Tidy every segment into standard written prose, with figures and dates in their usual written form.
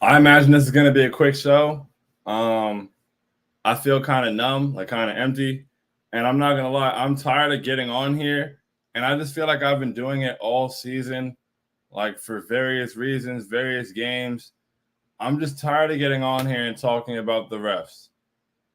I imagine this is going to be a quick show. I feel kind of numb, like kind of empty. And I'm not going to lie, I'm tired of getting on here. And I just feel like I've been doing it all season, like for various reasons, various games. I'm just tired of getting on here and talking about the refs.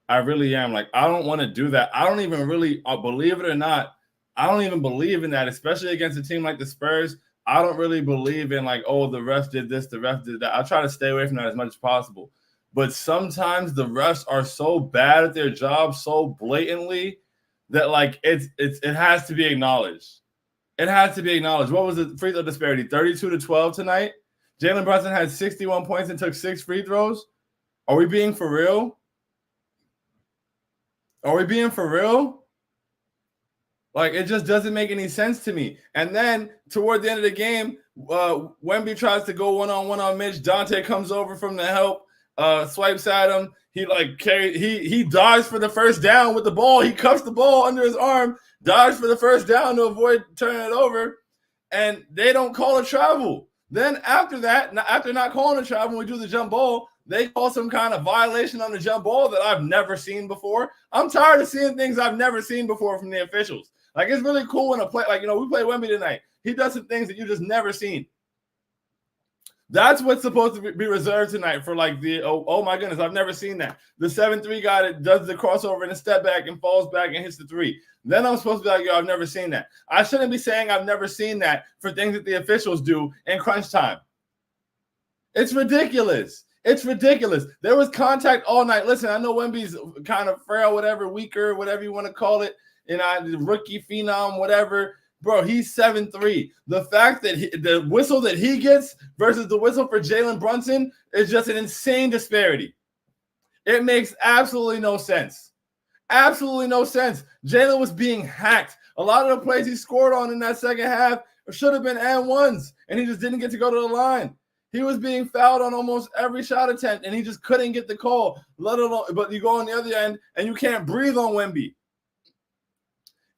I really am. Like, I don't want to do that. I don't even really, believe it or not, I don't even believe in that, especially against a team like the Spurs. I don't really believe in like, oh, the ref did this, the ref did that. I try to stay away from that as much as possible. But sometimes the refs are so bad at their job so blatantly that like it has to be acknowledged. It has to be acknowledged. What was the free throw disparity? 32-12 tonight. Jalen Brunson had 61 points and took 6 free throws. Are we being for real? Are we being for real? Like, it just doesn't make any sense to me. And then toward the end of the game, Wemby tries to go one-on-one on Mitch. Dante comes over from the help, swipes at him. He dives for the first down with the ball. He cuffs the ball under his arm, dives for the first down to avoid turning it over, and they don't call a travel. Then after that, after not calling a travel, we do the jump ball. They call some kind of violation on the jump ball that I've never seen before. I'm tired of seeing things I've never seen before from the officials. Like, it's really cool when a play, like, we play Wemby tonight. He does some things that you just never seen. That's what's supposed to be reserved tonight for, like, the, oh my goodness, I've never seen that. The 7-3 guy that does the crossover and a step back and falls back and hits the three. Then I'm supposed to be like, yo, I've never seen that. I shouldn't be saying I've never seen that for things that the officials do in crunch time. It's ridiculous. It's ridiculous. There was contact all night. Listen, I know Wemby's kind of frail, whatever, weaker, whatever you want to call it. Rookie phenom, whatever. Bro, he's 7'3". The fact that the whistle that he gets versus the whistle for Jalen Brunson is just an insane disparity. It makes absolutely no sense. Absolutely no sense. Jalen was being hacked. A lot of the plays he scored on in that second half should have been and ones, and he just didn't get to go to the line. He was being fouled on almost every shot attempt, and he just couldn't get the call. Let alone, but you go on the other end, and you can't breathe on Wemby.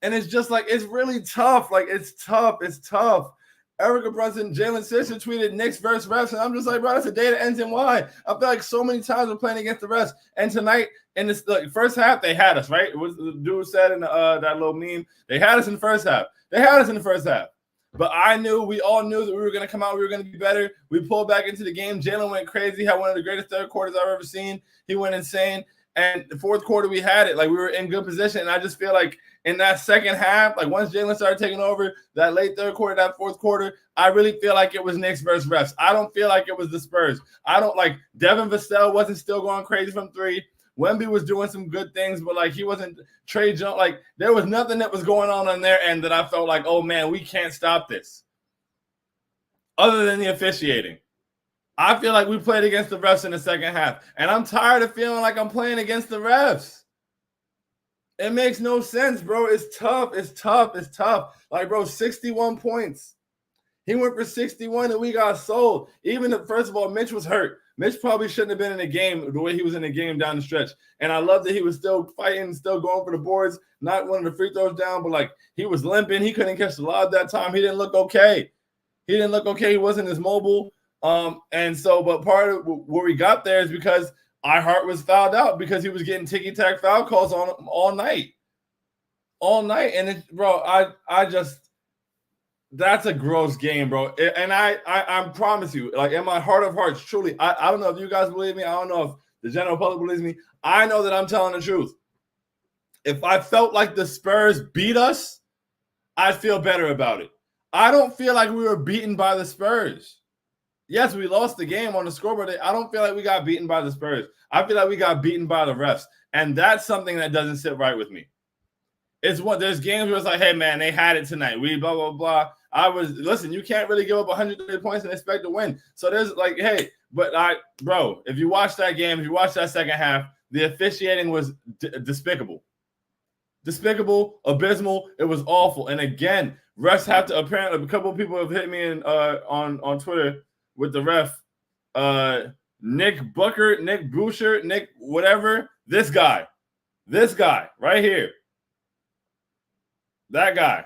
And it's just like, it's really tough. Like, it's tough. It's tough. Erica Brunson, Jalen Sister tweeted Knicks versus refs, and I'm just like, bro, that's a day that ends in Y. I feel like so many times we're playing against the refs, and tonight in this first half they had us, right? It was the dude said in that little meme, they had us in the first half. They had us in the first half. But we all knew that we were going to come out, we were going to be better. We pulled back into the game. Jalen went crazy, had one of the greatest third quarters I've ever seen. He went insane. And the fourth quarter, we had it. Like, we were in good position. And I just feel like in that second half, like once Jalen started taking over, that late third quarter, that fourth quarter, I really feel like it was Knicks versus refs. I don't feel like it was the Spurs. I don't like Devin Vassell wasn't still going crazy from three. Wemby was doing some good things, but like he wasn't Trey Jones. Like, there was nothing that was going on their end that I felt like, oh man, we can't stop this. Other than the officiating. I feel like we played against the refs in the second half, and I'm tired of feeling like I'm playing against the refs. It makes no sense, bro. It's tough. It's tough. It's tough. Like, bro, 61 points. He went for 61, and we got sold. Even if, first of all, Mitch was hurt. Mitch probably shouldn't have been in the game the way he was in the game down the stretch. And I love that he was still fighting, still going for the boards, not one of the free throws down, but like he was limping. He couldn't catch the lob that time. He didn't look okay. He wasn't as mobile. And so, but part of where we got there is because Iheart was fouled out because he was getting ticky-tack foul calls on him all night. And bro, I just, that's a gross game, bro. And I promise you, like in my heart of hearts, truly, I don't know if you guys believe me. I don't know if the general public believes me. I know that I'm telling the truth. If I felt like the Spurs beat us, I'd feel better about it. I don't feel like we were beaten by the Spurs. Yes, we lost the game on the scoreboard. I don't feel like we got beaten by the Spurs. I feel like we got beaten by the refs. And that's something that doesn't sit right with me. There's games where it's like, hey, man, they had it tonight. We blah, blah, blah. Listen, you can't really give up 130 points and expect to win. So there's like, hey, bro, if you watch that game, if you watch that second half, the officiating was despicable. Despicable, abysmal. It was awful. And again, refs have to, apparently, a couple of people have hit me on Twitter with the ref, Nick Booker, Nick Boucher, Nick whatever, this guy right here, that guy,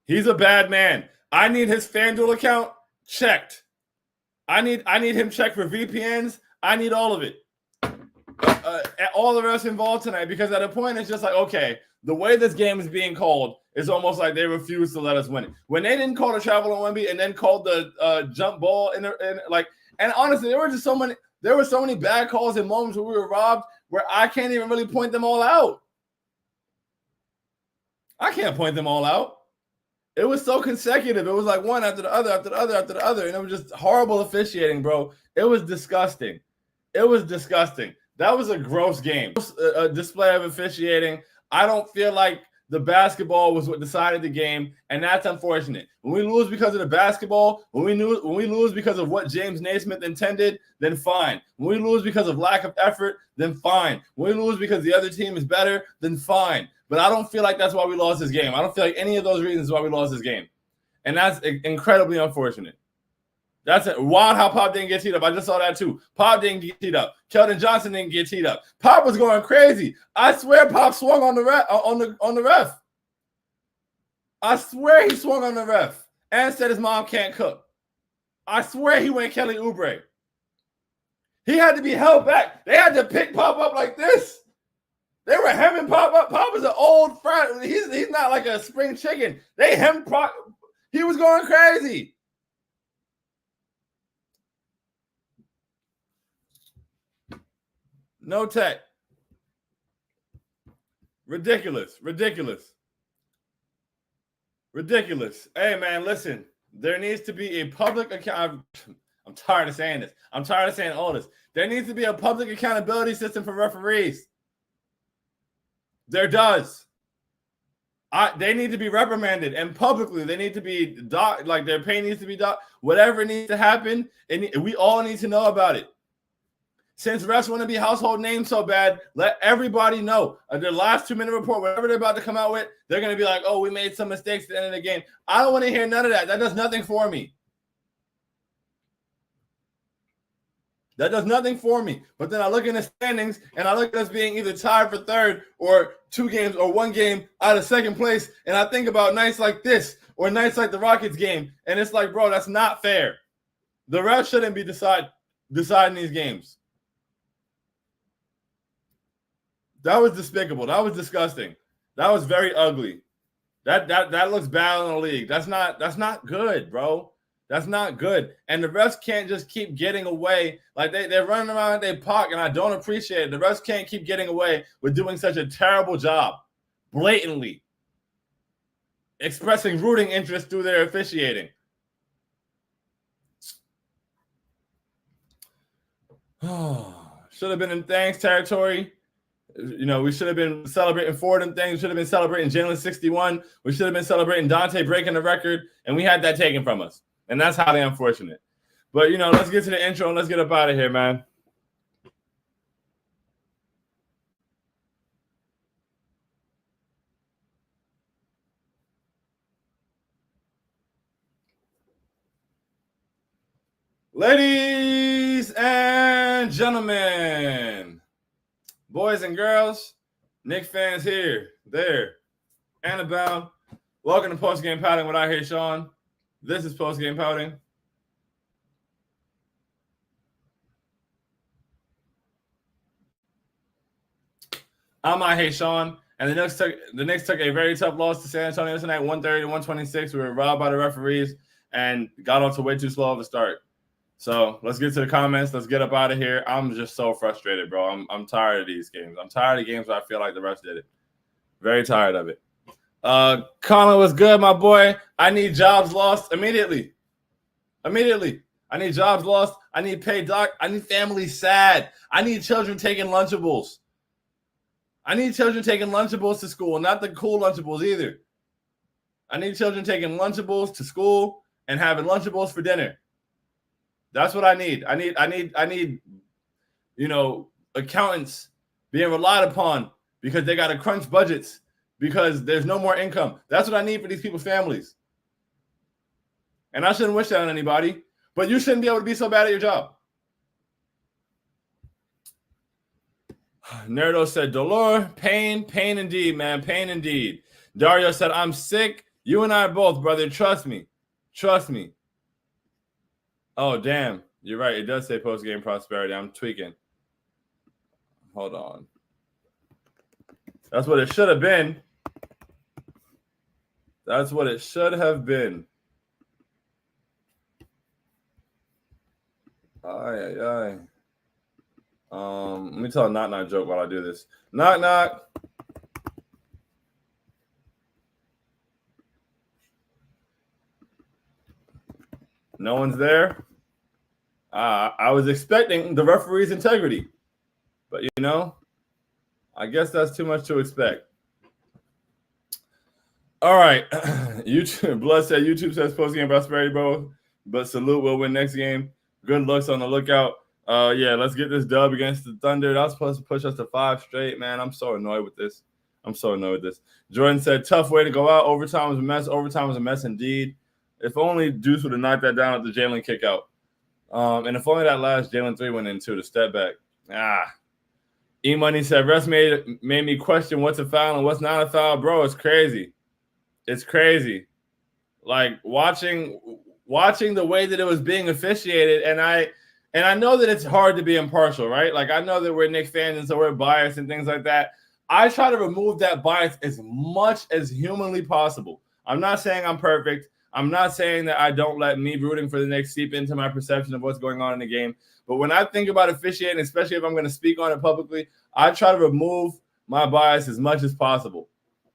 he's a bad man. I need his FanDuel account checked. I need him checked for VPNs. I need all of it. All the rest involved tonight, because at a point it's just like, okay, the way this game is being called is almost like they refuse to let us win it. When they didn't call the travel on Wemby and then called the jump ball and honestly, there were so many bad calls and moments where we were robbed where I can't even really point them all out. I can't point them all out. It was so consecutive. It was like one after the other, after the other, after the other. And it was just horrible officiating, bro. It was disgusting. It was disgusting. That was a gross game. A display of officiating. I don't feel like the basketball was what decided the game, and that's unfortunate. When we lose because of the basketball, when we lose because of what James Naismith intended, then fine. When we lose because of lack of effort, then fine. When we lose because the other team is better, then fine. But I don't feel like that's why we lost this game. I don't feel like any of those reasons is why we lost this game. And that's incredibly unfortunate. That's it. Wild how Pop didn't get teed up. I just saw that too. Pop didn't get teed up. Keldon Johnson didn't get teed up. Pop was going crazy. I swear Pop swung on the ref. I swear he swung on the ref and said his mom can't cook. I swear he went Kelly Oubre. He had to be held back. They had to pick Pop up like this. They were hemming Pop up. Pop is an old friend. He's not like a spring chicken. They hemmed Pop. He was going crazy. No tech. Ridiculous. Hey, man, listen. There needs to be a public account. I'm tired of saying this. I'm tired of saying all this. There needs to be a public accountability system for referees. There does. They need to be reprimanded, and publicly they need to be like their pay needs to be whatever needs to happen, and we all need to know about it. Since refs want to be household names so bad, let everybody know. Their last 2-minute report, whatever they're about to come out with, they're going to be like, oh, we made some mistakes at the end of the game. I don't want to hear none of that. That does nothing for me. That does nothing for me. But then I look in the standings, and I look at us being either tied for third or 2 games or 1 game out of second place, and I think about nights like this or nights like the Rockets game, and it's like, bro, that's not fair. The refs shouldn't be deciding these games. That was despicable. That was disgusting. That was very ugly. That looks bad in the league. That's not good, bro. That's not good. And the refs can't just keep getting away. Like they're running around at their park, and I don't appreciate it. The refs can't keep getting away with doing such a terrible job, blatantly expressing rooting interest through their officiating. Should have been in thanks territory. You know, we should have been celebrating 4 of them things. We should have been celebrating Jalen 61. We should have been celebrating Dante breaking the record, and we had that taken from us. And that's highly unfortunate. But, you know, let's get to the intro and let's get up out of here, man. Ladies and gentlemen, boys and girls, Knicks fans here, there, and abound. Welcome to Postgame Pouting with I Hate Sean. This is Postgame Pouting. I'm I Hate Sean, and the Knicks took a very tough loss to San Antonio tonight, 130-126. We were robbed by the referees and got off to way too slow of a start. So let's get to the comments. Let's get up out of here. I'm just so frustrated, bro. I'm tired of these games. I'm tired of games where I feel like the refs did it. Very tired of it. Colin was good, my boy. I need jobs lost immediately. I need jobs lost. I need paid doc. I need families sad. I need children taking Lunchables. I need children taking Lunchables to school, not the cool Lunchables either. I need children taking Lunchables to school and having Lunchables for dinner. That's what I need. I need, you know, accountants being relied upon because they got to crunch budgets because there's no more income. That's what I need for these people's families. And I shouldn't wish that on anybody, but you shouldn't be able to be so bad at your job. Nerdo said, Dolor, pain indeed, man. Pain indeed. Dario said, I'm sick. You and I both, brother. Trust me. Oh, damn. You're right. It does say post-game prosperity. I'm tweaking. Hold on. That's what it should have been. That's what it should have been. Aye. Let me tell a knock joke while I do this. Knock. No one's there. I was expecting the referee's integrity, but I guess that's too much to expect. All right, YouTube. Blood said YouTube says post-game prosperity, bro. But salute, will win next game. Good looks on the lookout. Yeah, let's get this dub against the Thunder. That was supposed to push us to 5 straight, man. I'm so annoyed with this. Jordan said, tough way to go out. Overtime was a mess. Overtime was a mess indeed. If only Deuce would have knocked that down at the Jalen kick out. And if only that last Jalen 3 went in too, to step back. E-Money said, refs made me question what's a foul and what's not a foul. Bro, it's crazy. It's crazy. Like watching the way that it was being officiated, and I know that it's hard to be impartial, right? Like I know that we're Knicks fans and so we're biased and things like that. I try to remove that bias as much as humanly possible. I'm not saying I'm perfect. I'm not saying that I don't let me rooting for the Knicks seep into my perception of what's going on in the game. But when I think about officiating, especially if I'm going to speak on it publicly, I try to remove my bias as much as possible.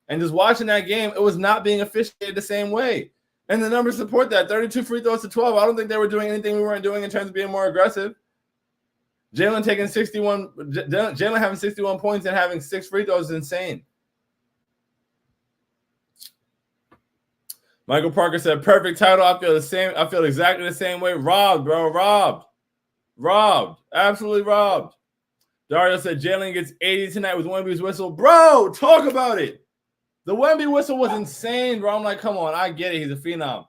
And just watching that game, it was not being officiated the same way. And the numbers support that. 32 free throws to 12. I don't think they were doing anything we weren't doing in terms of being more aggressive. Jalen having 61 points and having 6 free throws is insane. Michael Parker said, perfect title. I feel the same. I feel exactly the same way. Robbed, bro. Robbed. Absolutely robbed. Dario said, Jalen gets 80 tonight with Wemby's whistle. Bro, talk about it. The Wemby whistle was insane, bro. I'm like, come on. I get it. He's a phenom.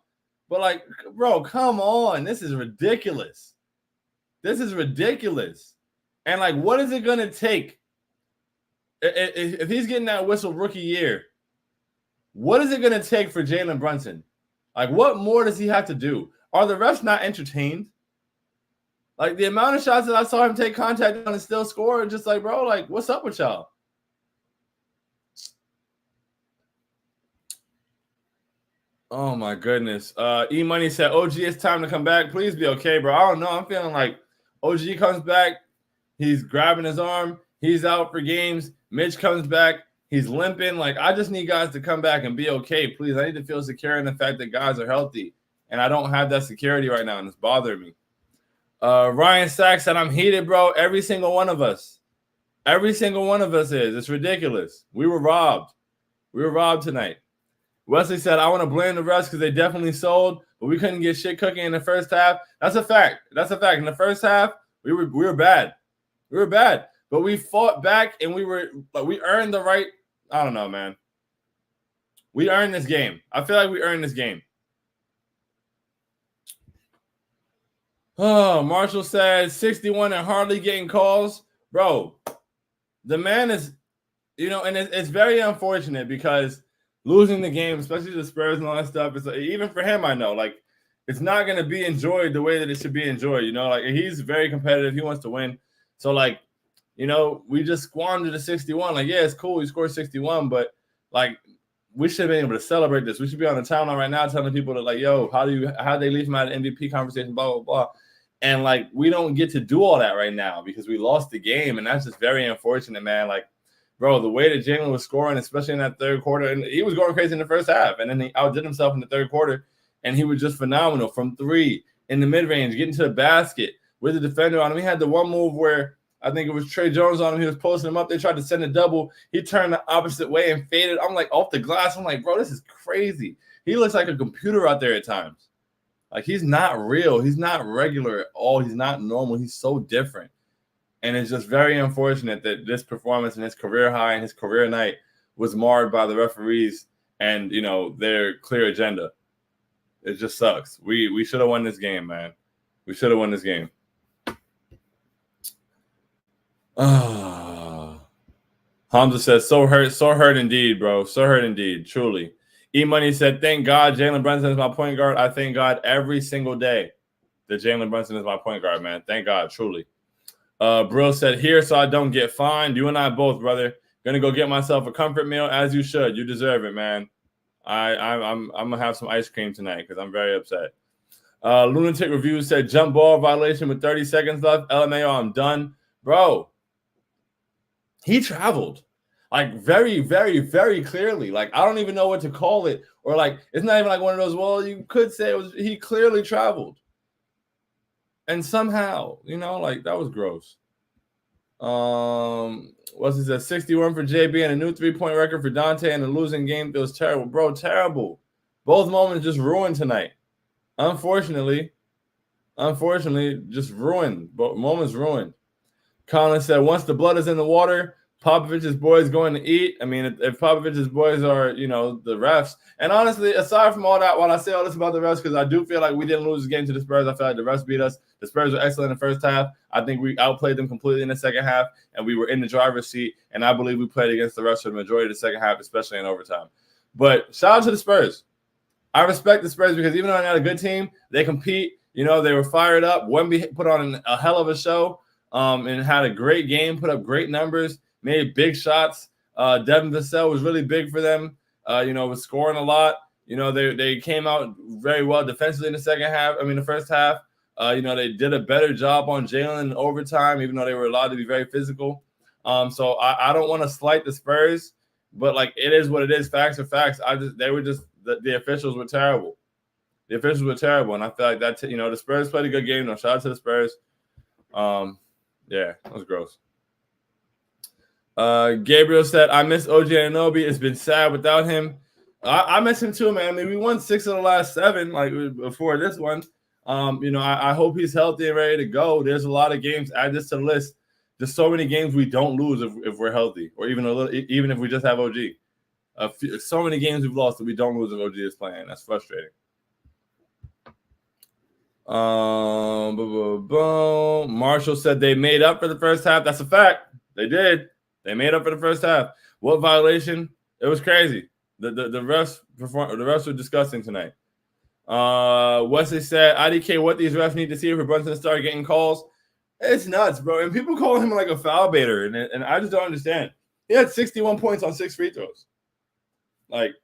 But, like, bro, come on. This is ridiculous. And, like, what is it going to take? If he's getting that whistle rookie year, what is it going to take for Jalen Brunson? Like, what more does he have to do? Are the refs not entertained? Like, the amount of shots that I saw him take contact on and still score, just like, bro, like, what's up with y'all? Oh, my goodness. E-Money said, OG, it's time to come back. Please be okay, bro. I don't know. I'm feeling like OG comes back. He's grabbing his arm. He's out for games. Mitch comes back. He's limping. Like, I just need guys to come back and be okay, please. I need to feel secure in the fact that guys are healthy. And I don't have that security right now, and it's bothering me. Ryan Sachs said, I'm heated, bro. Every single one of us. Is. It's ridiculous. We were robbed. Tonight. Wesley said, I want to blame the refs because they definitely sold, but we couldn't get shit cooking in the first half. That's a fact. In the first half, we were bad. But we fought back, and we earned the right. I don't know, man. We earned this game. I feel like we earned this game. Oh, Marshall said 61 and hardly getting calls. Bro, the man is, and it's very unfortunate because losing the game, especially the Spurs and all that stuff, it's like, even for him, I know, like, it's not going to be enjoyed the way that it should be enjoyed, like, he's very competitive. He wants to win. So, like, we just squandered the 61. Like, yeah, it's cool. He scored 61, but, like, we should have been able to celebrate this. We should be on the timeline right now telling people that, like, yo, how they leave him out of the MVP conversation, blah, blah, blah. And, like, we don't get to do all that right now because we lost the game, and that's just very unfortunate, man. Like, bro, the way that Jalen was scoring, especially in that third quarter, and he was going crazy in the first half, and then he outdid himself in the third quarter, and he was just phenomenal from 3 in the mid-range, getting to the basket with the defender on him. He had the one move where I think it was Trey Jones on him. He was posting him up. They tried to send a double. He turned the opposite way and faded. I'm like, off the glass. I'm like, bro, this is crazy. He looks like a computer out there at times. Like, he's not real. He's not regular at all. He's not normal. He's so different. And it's just very unfortunate that this performance and his career high and his career night was marred by the referees and, their clear agenda. It just sucks. We should have won this game, man. We should have won this game. Hamza says, so hurt indeed, bro. So hurt indeed, truly. E-Money said, thank God Jalen Brunson is my point guard. I thank God every single day. that Jalen Brunson is my point guard, man. Thank God, truly. Brill said, here so I don't get fined. You and I both, brother. Gonna go get myself a comfort meal, as you should. You deserve it, man. I'm gonna have some ice cream tonight because I'm very upset. Lunatic Review said, jump ball violation with 30 seconds left. LMAO, I'm done. Bro, he traveled. Like, very, very, very clearly. Like, I don't even know what to call it. Or, like, it's not even like one of those, well, you could say it was, he clearly traveled. And somehow, you know, like, that was gross. What's it, 61 for JB and a new 3-point record for Dante in a losing game. It was terrible. Bro, terrible. Both moments just ruined tonight. Unfortunately, just ruined. Both moments ruined. Colin said, once the blood is in the water, Popovich's boys going to eat. I mean, if Popovich's boys are, you know, the refs. And honestly, aside from all that, while I say all this about the refs, because I do feel like we didn't lose the game to the Spurs, I feel like the refs beat us. The Spurs were excellent in the first half. I think we outplayed them completely in the second half, and we were in the driver's seat. And I believe we played against the refs for the majority of the second half, especially in overtime. But shout out to the Spurs. I respect the Spurs because even though they're not a good team, they compete. You know, they were fired up. Wemby put on a hell of a show and had a great game, put up great numbers, made big shots. Devin Vassell was really big for them. You know, was scoring a lot. You know, they came out very well defensively in the second half. I mean, the first half. You know, they did a better job on Jalen in overtime, even though they were allowed to be very physical. So I don't want to slight the Spurs, but like it is what it is. Facts are facts. The officials were terrible. The officials were terrible, and I feel like that. You know, the Spurs played a good game. No, shout out to the Spurs. Yeah, that was gross. Gabriel said, I miss OG Anunoby. It's been sad without him. I miss him too, man. I mean, we won 6 of the last 7, like before this one. You know, I hope he's healthy and ready to go. There's a lot of games. Add this to the list. There's so many games we don't lose if we're healthy, or even if we just have OG. So many games we've lost that we don't lose if OG is playing. That's frustrating. Marshall said they made up for the first half. That's a fact. They did. They made up for the first half. What violation? It was crazy. The refs were disgusting tonight. Wesley said, IDK, what these refs need to see for Brunson to start getting calls. It's nuts, bro. And people call him like a foul baiter, and I just don't understand. He had 61 points on 6 free throws. Like,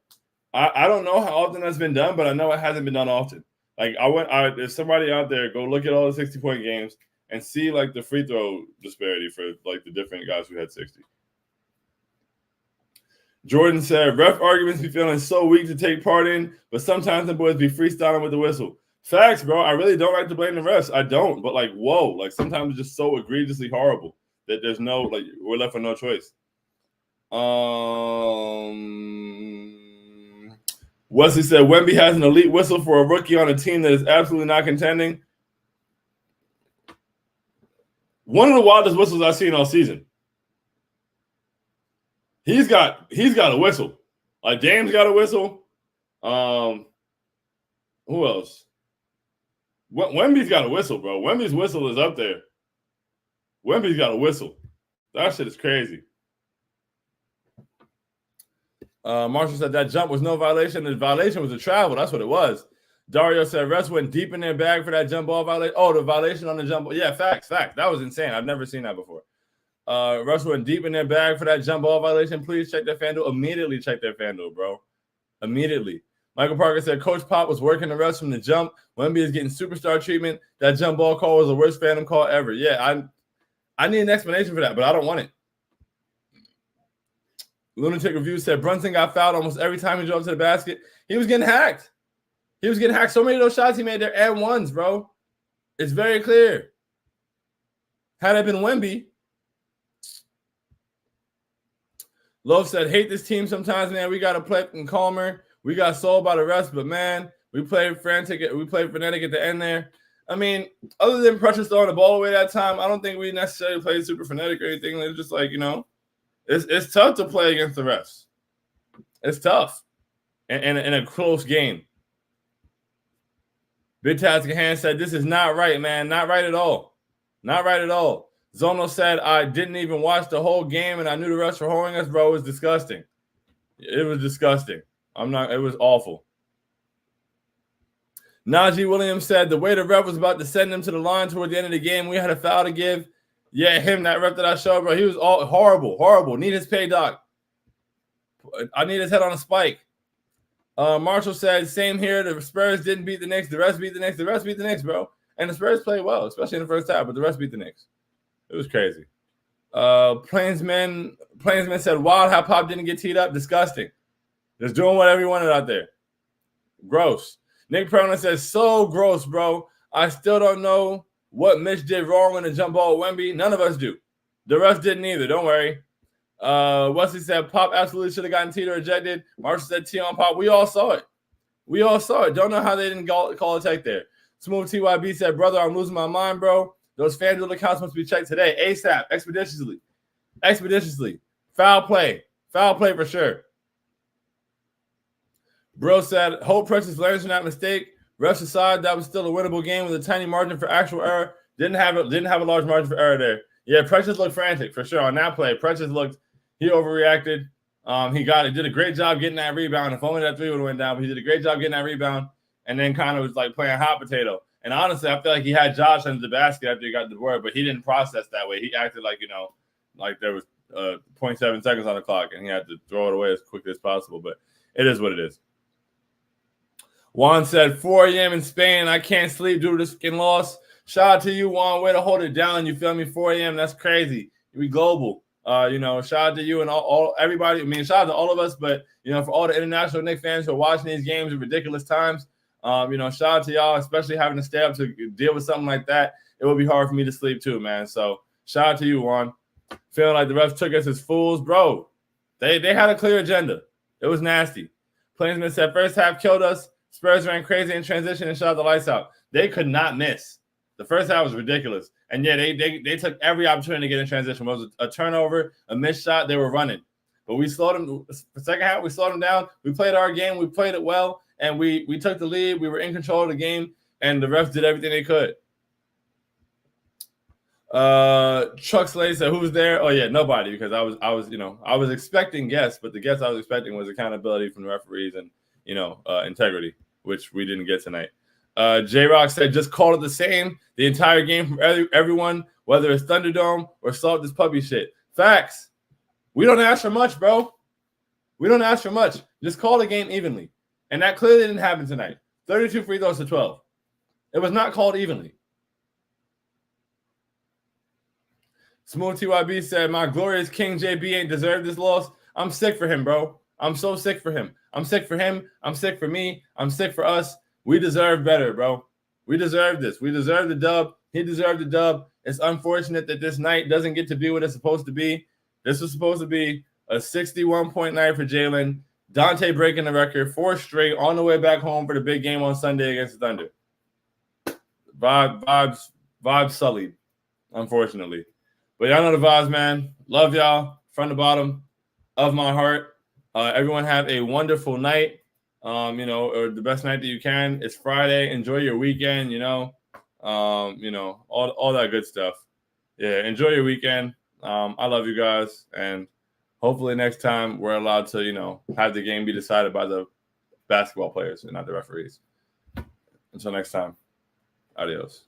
I don't know how often that's been done, but I know it hasn't been done often. Like, if somebody out there, go look at all the 60-point games and see, like, the free throw disparity for, like, the different guys who had 60. Jordan said, ref arguments be feeling so weak to take part in, but sometimes the boys be freestyling with the whistle. Facts, bro. I really don't like to blame the refs. I don't. But, like, whoa. Like, sometimes it's just so egregiously horrible that there's no, like, we're left with no choice. Wesley said, Wemby has an elite whistle for a rookie on a team that is absolutely not contending. One of the wildest whistles I've seen all season. He's got a whistle. Like, Dame's got a whistle. Who else? Wemby's got a whistle, bro. Wemby's whistle is up there. Wemby's got a whistle. That shit is crazy. Marshall said that jump was no violation. The violation was a travel. That's what it was. Dario said refs went deep in their bag for that jump ball violation. Oh, the violation on the jump ball. Yeah, facts. That was insane. I've never seen that before. Refs went deep in their bag for that jump ball violation. Please check their FanDuel. Immediately check their FanDuel, bro. Immediately. Michael Parker said Coach Pop was working the refs from the jump. Wemby is getting superstar treatment. That jump ball call was the worst phantom call ever. Yeah, I need an explanation for that, but I don't want it. Lunatic Review said Brunson got fouled almost every time he drove to the basket. He was getting hacked. So many of those shots he made there and ones, bro. It's very clear. Had it been Wemby. Love said, hate this team sometimes, man. We got to play calmer. We got sold by the rest, but, man, we played frantic. We played frenetic at the end there. I mean, other than Precious throwing the ball away that time, I don't think we necessarily played super frenetic or anything. It's just like, you know, it's tough to play against the refs. It's tough in a close game. Big Tastic Hand said, this is not right, man. Not right at all. Not right at all. Zono said, I didn't even watch the whole game, and I knew the refs were holding us, bro. It was disgusting. It was disgusting. It was awful. Najee Williams said the way the ref was about to send him to the line toward the end of the game, we had a foul to give. Yeah, him, that ref that I showed, bro, he was all horrible. Need his pay, doc. I need his head on a spike. Marshall said, same here. The Spurs didn't beat the Knicks. The rest beat the Knicks. The rest beat the Knicks, bro. And the Spurs played well, especially in the first half, but the rest beat the Knicks. It was crazy. Plainsman said, wild how Pop didn't get teed up. Disgusting. Just doing whatever he wanted out there. Gross. Nick Perlin says, so gross, bro. I still don't know what Mitch did wrong on the jump ball with Wemby. None of us do. The refs didn't either. Don't worry. Wesley said, Pop absolutely should have gotten teed or ejected. Marshall said, T on Pop. We all saw it. Don't know how they didn't call a tech there. Smooth TYB said, brother, I'm losing my mind, bro. Those FanDuel accounts must be checked today. ASAP. Expeditiously. Foul play for sure. Bro said, hope Precious learns from that mistake. Refs aside, that was still a winnable game with a tiny margin for actual error. Didn't have a large margin for error there. Yeah, Precious looked frantic for sure on that play. He overreacted. He did a great job getting that rebound. If only that three would have went down, but he did a great job getting that rebound and then kind of was like playing hot potato. And honestly, I feel like he had Josh under the basket after he got the board, but he didn't process that way. He acted like, like there was 0.7 seconds on the clock and he had to throw it away as quickly as possible. But it is what it is. Juan said, 4 a.m. in Spain. I can't sleep due to this fucking loss. Shout out to you, Juan. Way to hold it down. You feel me? 4 a.m. That's crazy. We global. Shout out to you and all everybody. I mean, shout out to all of us, but for all the international Knicks fans who are watching these games at ridiculous times, shout out to y'all, especially having to stay up to deal with something like that. It would be hard for me to sleep too, man. So shout out to you, Juan. Feeling like the refs took us as fools, bro. They had a clear agenda. It was nasty. Plainsman said first half killed us. Spurs ran crazy in transition and shot the lights out. They could not miss. The first half was ridiculous. And yeah, they took every opportunity to get in transition. Whether it was a turnover, a missed shot, they were running. But we slowed them. The second half, we slowed them down. We played our game. We played it well. And we took the lead. We were in control of the game. And the refs did everything they could. Chuck Slade said, who's there? Oh, yeah, nobody. Because I was expecting guests. But the guest I was expecting was accountability from the referees and, integrity, which we didn't get tonight. J-Rock said, just call it the same the entire game from everyone, whether it's Thunderdome or Salt this puppy shit. Facts. We don't ask for much, bro. We don't ask for much. Just call the game evenly. And that clearly didn't happen tonight. 32 free throws to 12. It was not called evenly. Smooth TYB said, my glorious King JB ain't deserved this loss. I'm sick for him, bro. I'm so sick for him. I'm sick for him. I'm sick for me. I'm sick for us. We deserve better, bro. We deserve this. We deserve the dub. He deserved the dub. It's unfortunate that this night doesn't get to be what it's supposed to be. This was supposed to be a 61-point night for Jalen. Dante breaking the record, 4 straight on the way back home for the big game on Sunday against the Thunder. Vibes sullied, unfortunately. But y'all know the vibes, man. Love y'all from the bottom of my heart. Everyone have a wonderful night. Or the best night that you can. It's Friday. Enjoy your weekend, all that good stuff. Yeah, enjoy your weekend. I love you guys. And hopefully next time we're allowed to, have the game be decided by the basketball players and not the referees. Until next time, adios.